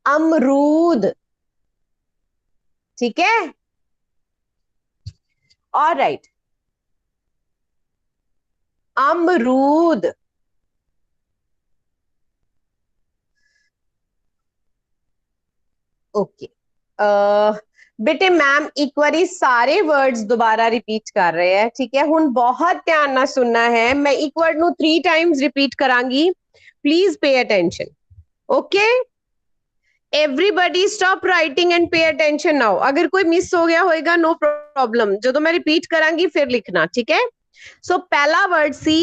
अमरूद. ठीक है. All right. अमरूद. ओके. बेटे मैम एक बारी सारे वर्ड्स दोबारा रिपीट कर रहे हैं. ठीक है, हुन बहुत ध्यान ना सुनना है. मैं एक वर्ड नु 3 टाइम्स रिपीट करांगी. Please pay attention. Okay, everybody stop writing and pay attention now. अगर कोई मिस हो गया होएगा नो प्रॉब्लम, जो मैं रिपीट करांगी फिर लिखना. ठीक है. सो पहला वर्ड सी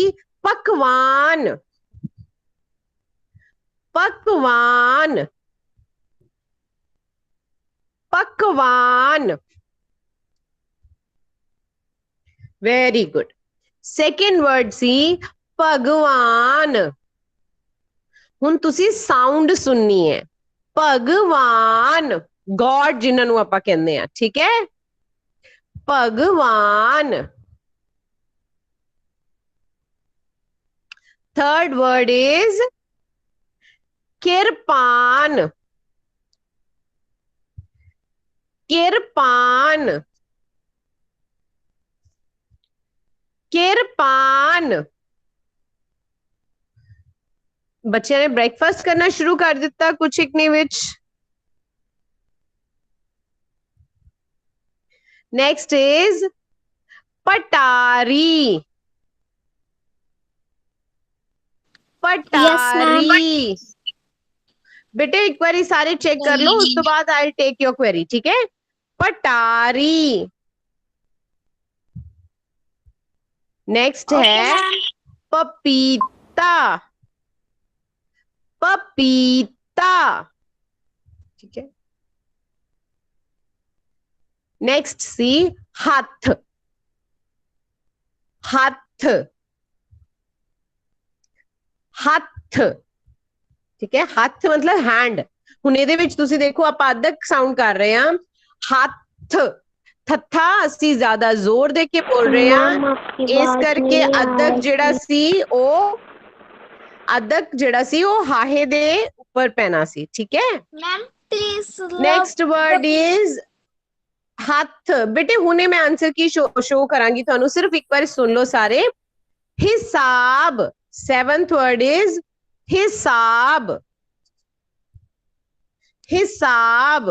पकवान. पकवान. पकवान. Very good. सेकेंड वर्ड सी भगवान. हुन तुसी साउंड सुननी है. भगवान. गॉड जिन्हों आप कहते हैं. ठीक है, भगवान. Third word is kirpan. Kirpan. Kirpan. बच्चे ने ब्रेकफास्ट करना शुरू कर दिता कुछ एक ने विच. Next is पटारी. पटारी. बेटे एक बारी सारे चेक कर लो, उसके बाद आई टेक योर क्वेरी. ठीक है, पटारी. नेक्स्ट है पपीता. पपीता, पपीता, ठीक है। नेक्स्ट सी, हथ, हथ, हथ, ठीक है। हथ मतलब हैंड। ਹੁਣ ਇਹਦੇ ਵਿੱਚ ਤੁਸੀਂ ਦੇਖੋ ਆਪਾਂ ਅਦਕ ਸਾਊਂਡ ਕਰ ਰਹੇ ਹਾਂ, ਹੱਥ, ਥੱਥਾ ਅਸੀਂ ਜ਼ਿਆਦਾ ਜ਼ੋਰ ਦੇ ਕੇ ਬੋਲ ਰਹੇ ਹਾਂ, ਇਸ ਕਰਕੇ ਅਦਕ ਜਿਹੜਾ ਸੀ ਉਹ ਹਾਹੇ ਦੇ ਉੱਪਰ ਪੈਣਾ ਸੀ, ਠੀਕ ਹੈ। Ma'am please next word is ਹੱਥ। ਬੇਟੇ ਹੁਣੇ ਮੈਂ ਆਨਸਰ ਕੀ ਸ਼ੋ ਕਰਾਂਗੀ ਤੁਹਾਨੂੰ, ਸਿਰਫ ਇੱਕ ਵਾਰ ਸੁਣ ਲਓ ਸਾਰੇ। ਹਿਸਾਬ, 7th word is हिसाब, हिसाब।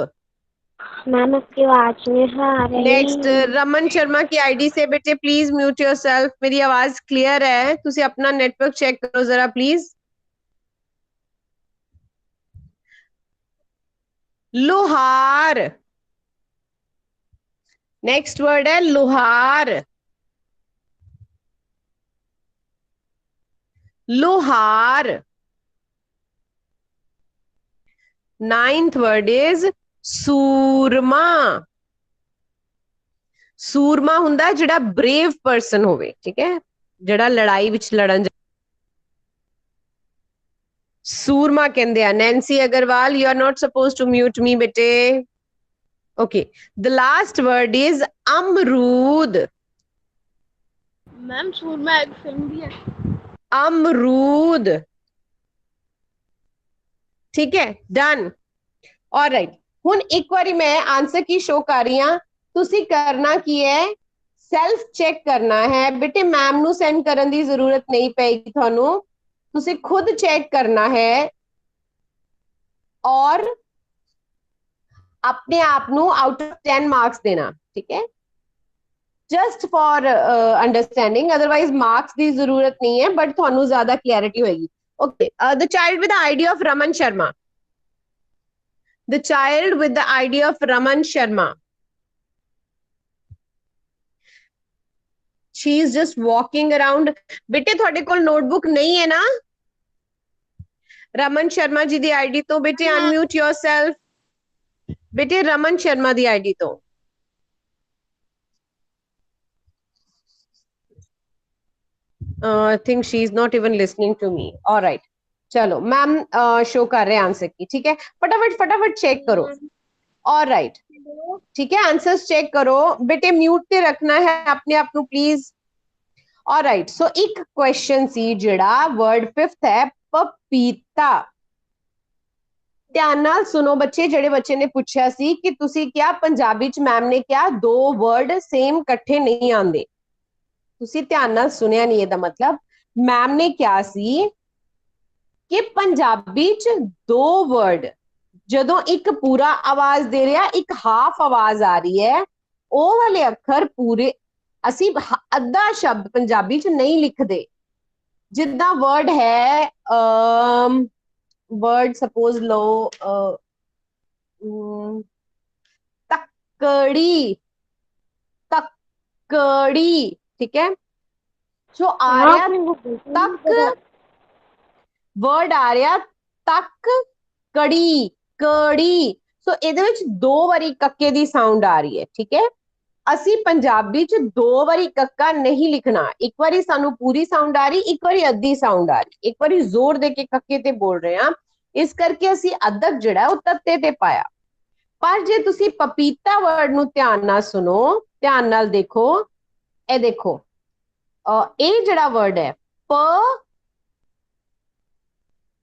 मैम आपकी आवाज नहीं आ रही। नेक्स्ट रमन शर्मा की आईडी से बेटे प्लीज म्यूट योरसेल्फ। मेरी आवाज क्लियर है, तुसी अपना नेटवर्क चेक करो जरा प्लीज। लोहार, नेक्स्ट वर्ड है लोहार, लोहार। 9th word is सूरमा। सूरमा हुंदा जिहड़ा ब्रेव पर्सन होवे, ठीक है, जिहड़ा लड़ाई विच लड़न। सूरमा कहंदे आ। Nancy Agarwal, you are not suppose to mute me बेटे। Okay, the last word is अमरूद। मैम सूरमा एक फिल्म भी है। अमरूद, ठीक है, डन। ऑलराइट, हुन एक बारी मैं आंसर की शो कर रही हां, तुसी करना की है, सेल्फ चेक करना है बेटे। मैम नू सेंड करन दी जरूरत नहीं पेगी थानू, तुसी खुद चेक करना है और अपने आप नू आउट ऑफ 10 मार्क्स देना, ठीक है, just for understanding. Otherwise marks की जरूरत नहीं है, बट थानू ज्यादा क्लैरिटी होगी। Okay, the child with the ID of Raman Sharma, the child with the idea of Raman Sharma, she is just walking around। बेटे थोड़े कोल नोटबुक नहीं है ना रमन शर्मा जी दी आईडी तो? बेटे अनम्यूट योरसेल्फ। बेटे रमन शर्मा दी आईडी तो I think she is not even listening to me। all right, चलो मैम शो कर रहे हैं आंसर की, ठीक है, फटाफट फटाफट चेक करो। ऑलराइट, ठीक है, आंसर्स चेक करो बेटे, म्यूट ते रखना है अपने आप को प्लीज। ऑलराइट, सो एक क्वेश्चन सी जिहड़ा वर्ड 5th है पपीता। ध्यान नाल सुनो बच्चे, जिहड़े बच्चे ने पूछा सी कि तुसी क्या पंजाबी च मैम ने क्या दो वर्ड सेम इकट्ठे नहीं आंदे, तुसी ध्यान नाल सुनिया नहीं। ਇਹਦਾ मतलब मैम ने क्या सी कि पंजाबी च दो वर्ड जदों एक पूरा आवाज दे रहा, एक हाफ आवाज आ रही है, ओ वाले अखर पूरे असी अद्धा शब्द पंजाबी च नहीं लिखदे। जिद्दां वर्ड है वर्ड सपोज लो तकड़ी, तकड़ी, ठीक है, जो आ रहा तक वर्ड आ रहा तक कड़ी, कड़ी। सो ਇਹਦੇ ਵਿੱਚ ਦੋ ਵਾਰੀ ਕੱਕੇ ਦੀ ਸਾਊਂਡ ਆ ਰਹੀ ਹੈ, ਠੀਕ ਹੈ। ਅਸੀਂ ਪੰਜਾਬੀ ਚ ਦੋ ਵਾਰੀ ਕੱਕਾ ਨਹੀਂ ਲਿਖਣਾ, ਇੱਕ ਵਾਰੀ ਸਾਨੂੰ ਪੂਰੀ ਸਾਊਂਡ ਆ ਰਹੀ, ਇੱਕ ਵਾਰੀ ਅੱਧੀ ਸਾਊਂਡ ਆ ਰਹੀ, ਇੱਕ ਵਾਰੀ ਜ਼ੋਰ ਦੇ ਕੇ ਕੱਕੇ ਤੇ ਬੋਲ ਰਹੇ ਹਾਂ, ਇਸ ਕਰਕੇ ਅਸੀਂ ਅਦਕ ਜਿਹੜਾ ਉਹ ਤੱਤੇ ਤੇ ਪਾਇਆ। ਪਰ ਜੇ ਤੁਸੀਂ ਪਪੀਤਾ ਵਰਡ ਨੂੰ ਧਿਆਨ ਨਾਲ ਸੁਣੋ, ਧਿਆਨ ਨਾਲ ਦੇਖੋ, ਇਹ ਦੇਖੋ ਇਹ ਜਿਹੜਾ ਵਰਡ ਹੈ ਪ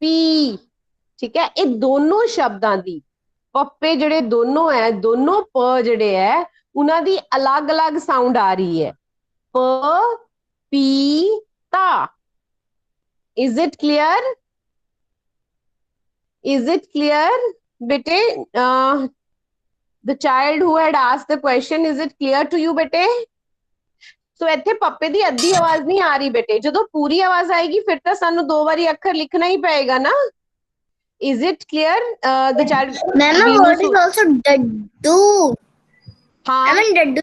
ਪੀ, ठीक है, ये दोनों शब्दां दी पप्पे जिहड़े दोनों है, दोनों प जिहड़े है उन्हां दी अलग अलग साउंड आ रही है, प पी ता। Is it clear? Is it clear बेटे? The child who had asked the question, is it clear to you बेटे? सो इत्थे पप्पे दी अद्धी आवाज नहीं आ रही बेटे, जदों पूरी आवाज आएगी फिर तो सानू दो बारी अखर लिखना ही पएगा ना। Is it clear? The child. Ma'am, a word is also daddu. हाँ I mean daddu.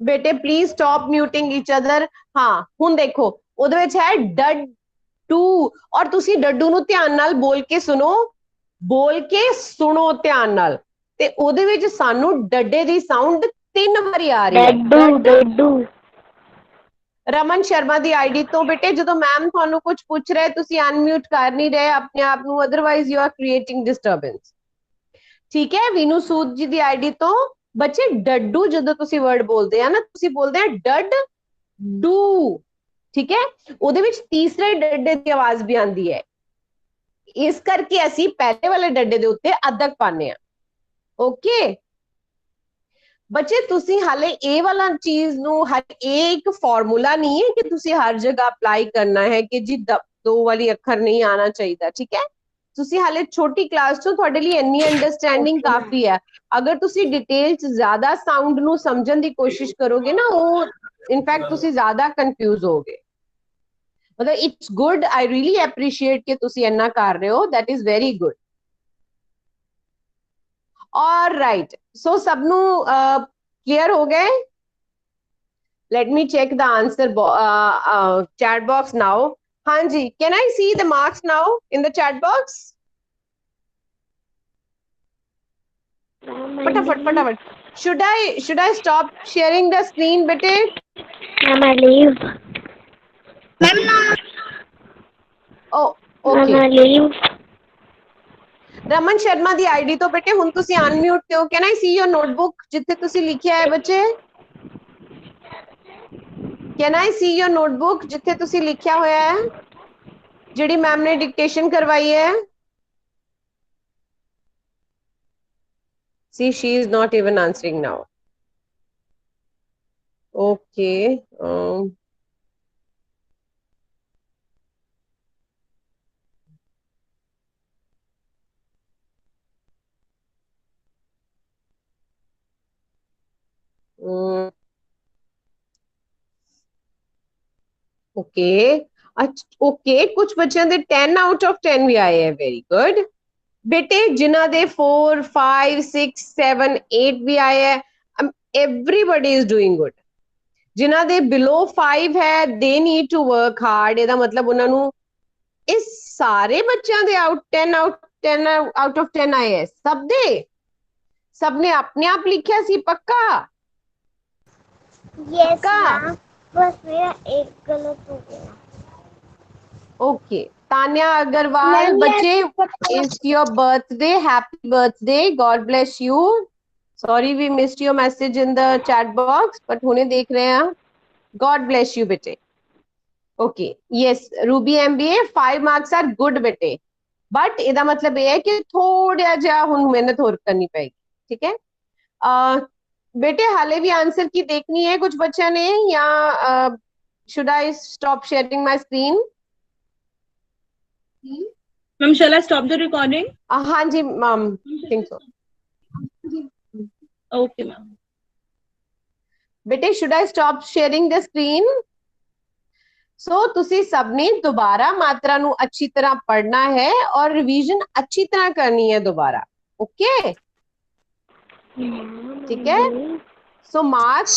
बेटे please stop muting each other. हाँ हुन देखो ਉਹਦੇ ਵਿੱਚ ਹੈ ਡੱਡੂ ਔਰ ਤੁਸੀਂ ਡੱਡੂ ਨੂੰ ਧਿਆਨ ਨਾਲ ਬੋਲ ਕੇ ਸੁਣੋ ਧਿਆਨ ਨਾਲ ਤੇ ਉਹਦੇ ਵਿੱਚ ਸਾਨੂੰ ਡੱਡੇ ਦੀ ਸਾਊਂਡ 3 ਵਾਰੀ ਆ ਰਹੀ ਹੈ ਡੱਡੂ ਰਮਨ ਸ਼ਰਮਾ ਦੀ ਆਈਡੀ ਤੋਂ ਬੇਟੇ ਜਦੋਂ ਮੈਮ ਤੁਹਾਨੂੰ ਕੁਝ ਪੁੱਛ ਰਹੇ ਤੁਸੀਂ ਅਨਮਿਊਟ ਕਰ ਨਹੀਂ ਰਹੇ ਆਪਣੇ ਆਪ ਨੂੰ otherwise you are creating disturbance ਠੀਕ ਹੈ ਵੀਨੂ ਸੂਦ ਜੀ ਦੀ ਆਈਡੀ ਤੋਂ ਬੱਚੇ ਡੱਡੂ ਜਦੋਂ ਤੁਸੀਂ ਵਰਡ ਬੋਲਦੇ ਆ ਨਾ ਤੁਸੀਂ ਬੋਲਦੇ ਆ ਡੱਡ ਡੂ ਠੀਕ ਹੈ ਉਹਦੇ ਵਿੱਚ ਤੀਸਰੇ ਡੱਡੇ ਦੀ ਆਵਾਜ਼ ਵੀ ਆਉਂਦੀ ਹੈ ਇਸ ਕਰਕੇ ਅਸੀਂ ਪਹਿਲੇ ਵਾਲੇ ਡੱਡੇ ਦੇ ਉੱਤੇ ਅਦਕ ਪਾਉਂਦੇ ਆ ਓਕੇ ਬੱਚੇ ਤੁਸੀਂ ਹਾਲੇ ਇਹ ਵਾਲਾ ਚੀਜ਼ ਨੂੰ ਇਹ ਇੱਕ ਫਾਰਮੂਲਾ ਨਹੀਂ ਹੈ ਕਿ ਤੁਸੀਂ ਹਰ ਜਗ੍ਹਾ ਅਪਲਾਈ ਕਰਨਾ ਹੈ ਕਿ ਜੀ ਦੋ ਵਾਲੀ ਅੱਖਰ ਨਹੀਂ ਆਣਾ ਚਾਹੀਦਾ ਠੀਕ ਹੈ ਤੁਸੀਂ ਹਾਲੇ ਛੋਟੀ ਕਲਾਸ ਤੋਂ ਤੁਹਾਡੇ ਲਈ ਇੰਨੀ ਅੰਡਰਸਟੈਂਡਿੰਗ ਕਾਫੀ ਹੈ ਅਗਰ ਤੁਸੀਂ ਡਿਟੇਲ ਚ ਜ਼ਿਆਦਾ ਸਾਊਂਡ ਨੂੰ ਸਮਝਣ ਦੀ ਕੋਸ਼ਿਸ਼ ਕਰੋਗੇ ਨਾ ਉਹ ਇਨਫੈਕਟ ਤੁਸੀਂ ਜ਼ਿਆਦਾ ਕੰਫਿਊਜ਼ ਹੋਗੇ ਮਤਲਬ it's good I really appreciate ਕਿ ਤੁਸੀਂ ਇੰਨਾ ਕਰ ਰਹੇ ਹੋ that is very good All right. So sabnu clear ho gaye? Let me check the answer chat box now. Hanji, can I see the marks now in the chat box? Fatafat. Should I stop sharing the screen, bete? Ma'am, I leave. Ma'am, no. Oh, okay. Ma'am, I leave. Raman Sharma the ID ਤੋਂ ਬੇਟੇ ਹੁਣ ਤੁਸੀਂ unmute ਤੇ ਹੋ can I C your notebook ਜਿੱਥੇ ਤੁਸੀਂ ਲਿਖਿਆ ਹੈ ਬੱਚੇ can I C your notebook ਜਿੱਥੇ ਤੁਸੀਂ ਲਿਖਿਆ ਹੋਇਆ ਹੈ ਜਿਹੜੀ ਮੈਮ ਨੇ ਡਿਕਟੇਸ਼ਨ ਕਰਵਾਈ ਹੈ see she is not even answering now okay okay okay कुछ बच्चों दे 10 आउट ऑफ 10 भी आए हैं वेरी गुड बेटे जिन्हों दे 4 5 6 7 8 भी आए हैं एवरीबॉडी इज डूइंग गुड जिन्हों दे बिलो 5 है they need to work hard ਇਹਦਾ मतलब ਉਹਨਾਂ ਨੂੰ ਇਸ ਸਾਰੇ ਬੱਚਿਆਂ ਦੇ 10 ਆਊਟ ਆਫ 10 ਆਏ ਹੈ ਸਭ ਨੇ ਆਪਣੇ ਆਪ ਲਿਖਿਆ ਸੀ ਪੱਕਾ Yes, ma'am. बस मेरा एक गलत हो गया ओके तान्या अग्रवाल बच्चे it's your birthday happy birthday God bless you sorry we missed your message in the chat box but हुने देख रहे हैं गॉड ब्लेस यू बेटे okay yes Ruby MBA 5 marks are good बेटे बट ਇਹਦਾ मतलब ਇਹ ਹੈ ਕਿ ਥੋੜਾ ਜਿਹਾ ਹੁਣ ਮਿਹਨਤ ਹੋਰ ਕਰਨੀ ਪਏਗੀ ठीक है बेटे हाले भी आंसर की देखनी है कुछ बच्चा ने या should I stop sharing my screen Ma'am, shall I stop the recording? हाँ जी ma'am think so Okay, ma'am. बेटे should I stop sharing the screen so तुसी सबने दोबारा मात्रा नु अच्छी तरह पढ़ना है और रिवीजन अच्छी तरह करनी है दोबारा ओके ठीक है सो मार्क्स